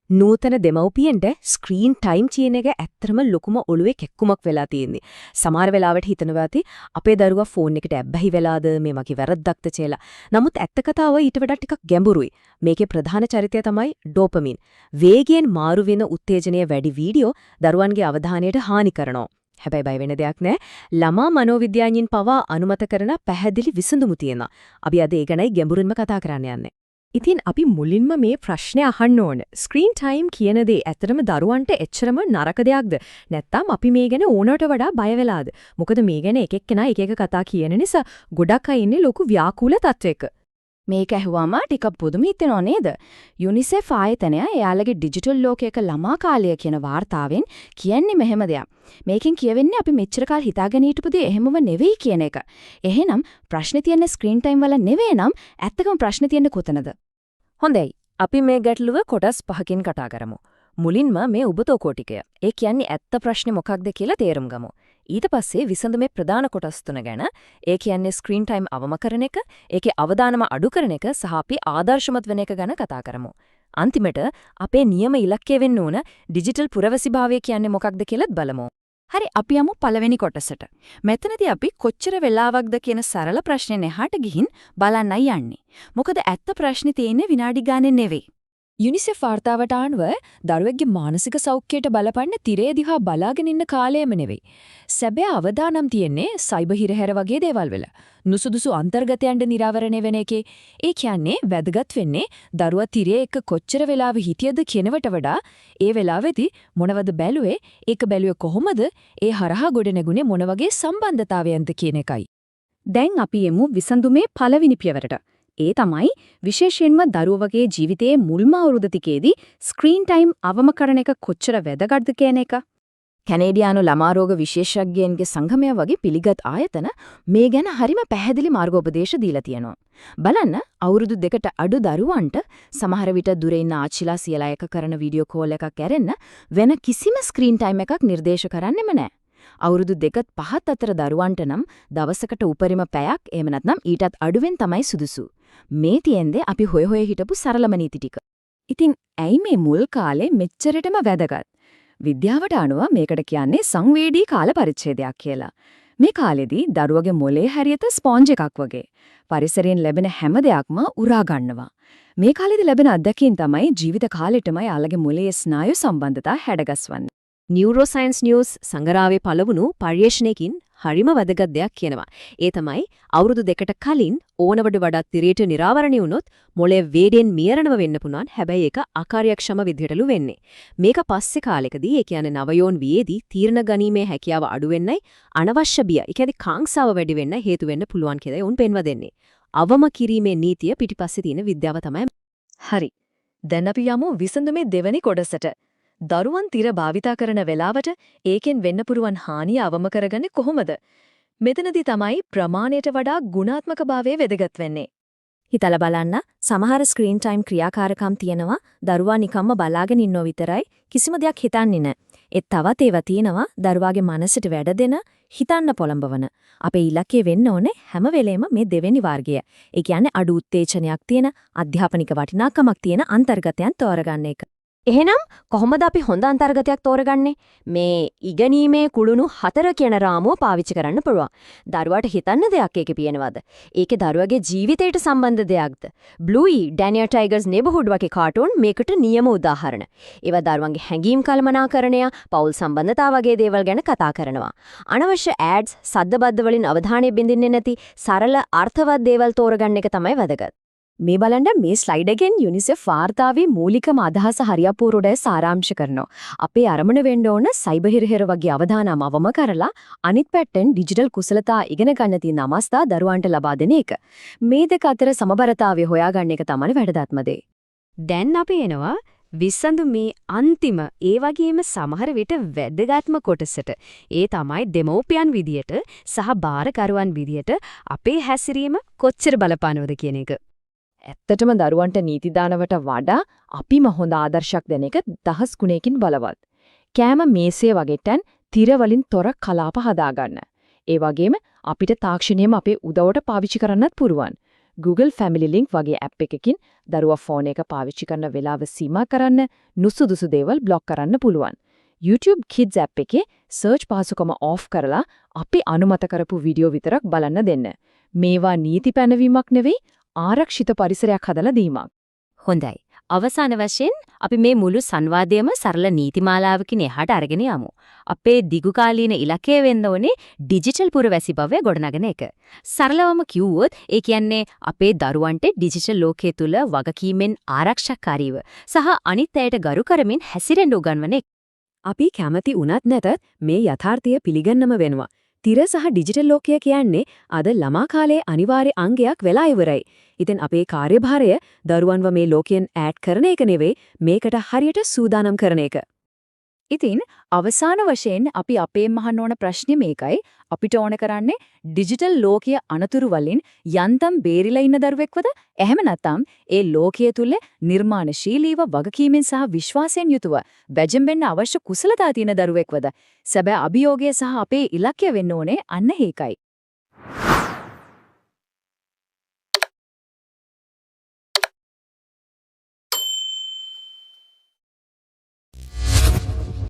නූතන දෙමව්පියන්ට screen time කියන එක ඇත්තටම ලොකුම ඔළුවේ කැක්කුමක් වෙලා තියෙන්නේ. සමහර වෙලාවට හිතනවා ඇති අපේ දරුවා ෆෝන් එකට ඇබ්බැහි වෙලාද මේ මගේ වැරද්දක්ද කියලා. නමුත් ඇත්ත කතාව ඊට වඩා ටිකක් ගැඹුරුයි. මේකේ ප්‍රධාන චරිතය තමයි ඩෝපමින්. වේගයෙන් මාරු වෙන උත්තේජනය වැඩි වීඩියෝ දරුවන්ගේ අවධානයට හානි කරනවා. හැබැයි බය වෙන දෙයක් නෑ. ළමා මනෝවිද්‍යාඥයින් පවා අනුමත කරන පැහැදිලි විසඳුමු තියෙනවා. අපි අද ඒ ගැනයි ගැඹුරින්ම කතා කරන්න යන්නේ. ඉතින් අපි මුලින්ම මේ ප්‍රශ්නේ අහන්න ඕන. ස්ක්‍රීන් ටයිම් කියන දේ ඇත්තටම දරුවන්ට එච්චරම නරක දෙයක්ද? නැත්නම් අපි මේ ගැන ඕනට වඩා බය වෙලාද? මොකද මේ ගැන එක එක්කෙනා එක එක කතා කියන නිසා ගොඩක් අය ඉන්නේ ලොකු ව්‍යාකූල තත්වයක. මේක ඇහුවාම ටිකක් පුදුම හිතෙනව නේද? යුනිසෙෆ් ආයතනය එයාලගේ ඩිජිටල් ලෝකයක ළමා කාලය කියන වාර්තාවෙන් කියන්නේ මෙහෙම දෙයක්. මේකෙන් කියවෙන්නේ අපි මෙච්චර කාල හිතාගෙන හිටපු දේ එහෙමම නෙවෙයි කියන එක. එහෙනම් ප්‍රශ්නේ තියෙන්නේ ස්ක්‍රීන් ටයිම් වල නෙවෙයි නම් ඇත්තකම ප්‍රශ්නේ තියෙන්නේ කොතනද? හොඳයි. අපි මේ ගැටලුව කොටස් පහකින් කතා කරමු. මුලින්ම මේ උබතෝකෝටිකය. ඒ කියන්නේ ඇත්ත ප්‍රශ්නේ මොකක්ද කියලා තේරුම් ගමු. ඊට පස්සේ විසඳුමේ ප්‍රධාන කොටස් තුන ගැන, ඒ කියන්නේ ස්ක්‍රීන් ටයිම් අවම කරන එක, ඒකේ අවදානම අඩු කරන එක සහ අපි ආදර්ශමත් වෙන එක ගැන කතා කරමු. අන්තිමට අපේ නියම ඉලක්කය වෙන්න ඕන ඩිජිටල් පුරවැසිභාවය කියන්නේ මොකක්ද කියලාත් බලමු. හරි, අපි යමු පළවෙනි කොටසට. මෙතනදී අපි කොච්චර වෙලාවක්ද කියන සරල ප්‍රශ්නේ නැහට ගිහින් බලන්නයි යන්නේ. මොකද ඇත්ත ප්‍රශ්නේ තියෙන්නේ විනාඩි ගානේ නෙවෙයි. යුනිසෙෆ් වාර්තාවට අනුව දරුවෙක්ගේ මානසික සෞඛ්‍යයට බලපන්න තිරය දිහා බලාගෙන ඉන්න කාලයම නෙවෙයි. සැබෑ අවදානම් තියෙන්නේ සයිබර් හිරහැර වගේ දේවල් වල. නුසුදුසු අන්තර්ගතයන්ට නිරාවරණය වෙන එකේ. ඒ කියන්නේ වැදගත් වෙන්නේ දරුවා තිරය එක්ක කොච්චර වෙලාව හිටියද කියනවට වඩා ඒ වෙලාවේදී මොනවද බැලුවේ, ඒක බැලුවේ කොහොමද, ඒ හරහා ගොඩ නැගුණේ මොන වගේ සම්බන්ධතාවයන්ද කියන එකයි. දැන් අපි යමු විසඳුමේ පළවෙනි පියවරට. ඒ තමයි විශේෂයෙන්ම දරුවගේ ජීවිතයේ මුල්ම අවුරුදු ටිකේදී ස්ක්‍රීන් ටයිම් අවම කරන එක කොච්චර වැදගත්ද කියන එක. කැනේඩියානු ළමා රෝග විශේෂඥයන්ගේ සංගමය වගේ පිළිගත් ආයතන මේ ගැන හරිම පැහැදිලි මාර්ගෝපදේශ දීලා තියෙනවා. බලන්න, අවුරුදු 2කට අඩු දරුවන්ට සමහර විට දුරේ ඉන්න ආච්චිලා සියලා එක කරන වීඩියෝ කෝල් එකක් ඇරෙන්න වෙන කිසිම ස්ක්‍රීන් ටයිම් එකක් නිර්දේශ කරන්නෙම නැහැ. අවුරුදු 2-5 අතර දරුවන්ට නම් දවසකට උපරිම පැයක් එහෙම නැත්නම් ඊටත් අඩුවෙන් තමයි සුදුසු. මේ තියෙන්නේ අපි හොය හිටපු සරලම නීති ටික. ඉතින් ඇයි මේ මුල් කාලේ මෙච්චරටම වැදගත්? විද්‍යාවට අනුව මේකට කියන්නේ සංවේදී කාල පරිච්ඡේදයක් කියලා. මේ කාලෙදී දරුවගේ මොලේ හැරියත ස්පොන්ජ් එකක් වගේ පරිසරයෙන් ලැබෙන හැම දෙයක්ම උරා ගන්නවා. මේ කාලෙදී ලැබෙන අත්දැකීම් තමයි ජීවිත කාලෙටම යාළගේ මොලේ ස්නායු සම්බන්ධතා හැඩගස්වන්නේ. නියුරෝසයන්ස් නිවුස් සංගරාවේ පළවුණු පර්යේෂණයකින් හරිම වැදගත් දෙයක් කියනවා. ඒ තමයි අවුරුදු 2කට කලින් ඕනවට වඩා තිරයට නිරාවරණය වුණොත් මොලේ වේඩෙන් මියරණව වෙන්න පුළුවන්. හැබැයි ඒක අකාර්යක්ෂම විදිහටලු වෙන්නේ. මේක පස්සේ කාලෙකදී ඒ කියන්නේ නවයෝන් වියේදී තීරණ ගැනීමේ හැකියාව අඩු වෙන්නයි අනවශ්‍ය බිය, ඒ කියන්නේ කාංසාව වැඩි වෙන්න හේතු වෙන්න පුළුවන් කියලා උන් පෙන්වා දෙන්නේ. අවම කිරීමේ නීතිය පිටිපස්සේ තියෙන විද්‍යාව තමයි. හරි. දැන් අපි යමු විසඳුමේ දෙවෙනි කොටසට. දරුවන් තිර භාවිතා කරන වෙලාවට ඒකෙන් වෙන්න පුරුවන් හානිය අවම කරගන්නේ කොහොමද? මෙතනදී තමයි ප්‍රමාණයට වඩා ගුණාත්මකභාවය වැදගත් වෙන්නේ. හිතලා බලන්න, සමහර ස්ක්‍රීන් ටයිම් ක්‍රියාකාරකම් තියෙනවා දරුවා නිකම්ම බලාගෙන ඉන්නව විතරයි කිසිම දෙයක් හිතන්නේ නැහැ. ඒත් තවත් ඒවා තියෙනවා දරුවාගේ මනසට වැඩ දෙන, හිතන්න පොළඹවන. අපේ ඉලක්කය වෙන්න ඕනේ හැම වෙලේම මේ දෙවෙනි වර්ගය. ඒ කියන්නේ අඩු උත්තේජනයක් තියෙන, අධ්‍යාපනික වටිනාකමක් තියෙන අන්තර්ගතයන් තෝරගන්න එක. එහෙනම් කොහොමද අපි හොඳ අන්තර්ගතයක් තෝරගන්නේ? මේ ඉගෙනීමේ කුළුණු 4 කියන රාමුව පාවිච්චි කරන්න පුළුවන්. දරුවාට හිතන්න දෙයක් ඒකේ පියනවාද? ඒකේ දරුවගේ ජීවිතයට සම්බන්ධ දෙයක්ද? බ්ලූයි, ඩැනියල් ටයිගර්ස් නෙබර්හුඩ් වගේ කාටුන් මේකට නියම උදාහරණ. ඒවා දරුවන්ගේ හැඟීම් කළමනාකරණය, පෞල් සම්බන්ධතා වගේ දේවල් ගැන කතා කරනවා. අනවශ්‍ය ඇඩ්ස්, සද්දබද්ද වලින් අවධානය බින්දින්නේ නැති සරල අර්ථවත් දේවල් තෝරගන්න එක තමයි වැදගත්. මේ බලන්න මේ ස්ලයිඩ් එකෙන් යුනිසෙෆ් වාර්තාවේ මූලිකම අදහස හරියපුරට සාරාංශ කරනවා. අපේ අරමුණ වෙන්න ඕන සයිබර් හිරහැර වගේ අවදානම අවම කරලා අනිත් පැත්තෙන් ඩිජිටල් කුසලතා ඉගෙන ගන්න තියෙන අවස්ථා දරුවන්ට ලබා දෙන එක. මේ දෙක අතර සමබරතාවය හොයාගන්න එක තමයි වැදගත්ම දේ. දැන් අපි එනවා විසඳුමේ අන්තිම ඒ වගේම සමහර විට වැදගත්ම කොටසට. ඒ තමයි දෙමෝපියන් විදියට සහ බාරකරුවන් විදියට අපේ හැසිරීම කොච්චර බලපානවද කියන එක. ඇත්තටම දරුවන්ට නීති දානවට වඩා අපිම හොඳ ආදර්ශයක් දෙන එක 10 ගුණයකින් බලවත්. කෑම මේසය වගේටන් තිර වලින් තොර කලාප හදාගන්න. ඒ වගේම අපිට තාක්ෂණයම අපේ උදවට පාවිච්චි කරන්නත් පුරුවන්. Google Family Link වගේ ඇප් එකකින් දරුවා ෆෝන් එක පාවිච්චි කරන වෙලාව සීමා කරන්න, නුසුදුසු දේවල් બ્લોක් කරන්න පුළුවන්. YouTube Kids app එකේ search පහසුකම off කරලා අපි අනුමත කරපු වීඩියෝ විතරක් බලන්න දෙන්න. මේවා නීති පැනවීමක් නෙවෙයි ආරක්ෂිත පරිසරයක් හදලා දීමක්. හොඳයි. අවසාන වශයෙන් අපි මේ මුළු සංවාදයේම සරල නීතිමාලාවකින් එහාට අරගෙන යමු. අපේ දිගුකාලීන ඉලක්කය වෙන්න ඕනේ ඩිජිටල් පුරවැසි භවය ගොඩනගන එක. සරලවම කිව්වොත් ඒ කියන්නේ අපේ දරුවන්ට ඩිජිටල් ලෝකයේ තුල වගකීමෙන් ආරක්ෂාකාරීව සහ අනිත් අයට ගරු කරමින් හැසිරෙන්න උගන්වන එක. අපි කැමති උනත් නැතත් මේ යථාර්ථය පිළිගන්නම වෙනවා. තිර සහ ඩිජිටල් ලෝකය කියන්නේ අද ළමා කාලයේ අනිවාර්ය අංගයක් වෙලා ඉවරයි. ඉතින් අපේ කාර්යභාරය දරුවන්ව මේ ලෝකයෙන් ඈඩ් කරන එක නෙවෙයි මේකට හරියට සූදානම් කරන එක. ඉතින් අවසාන වශයෙන් අපි අපේම අහන්න ඕන ප්‍රශ්නේ මේකයි. අපිට ඕන කරන්නේ ඩිජිටල් ලෝකයේ අනතුරු වලින් යන්තම් බේරිලා ඉන්න දරුවෙක්වද? එහෙම නැත්නම් ඒ ලෝකයේ තුල නිර්මාණශීලීව වගකීමෙන් සහ විශ්වාසයෙන් යුතුව වැජඹෙන්න අවශ්‍ය කුසලතා තියෙන දරුවෙක්වද? සැබෑ අභියෝගය සහ අපේ ඉලක්කය වෙන්න ඕනේ අන්න ඒකයි.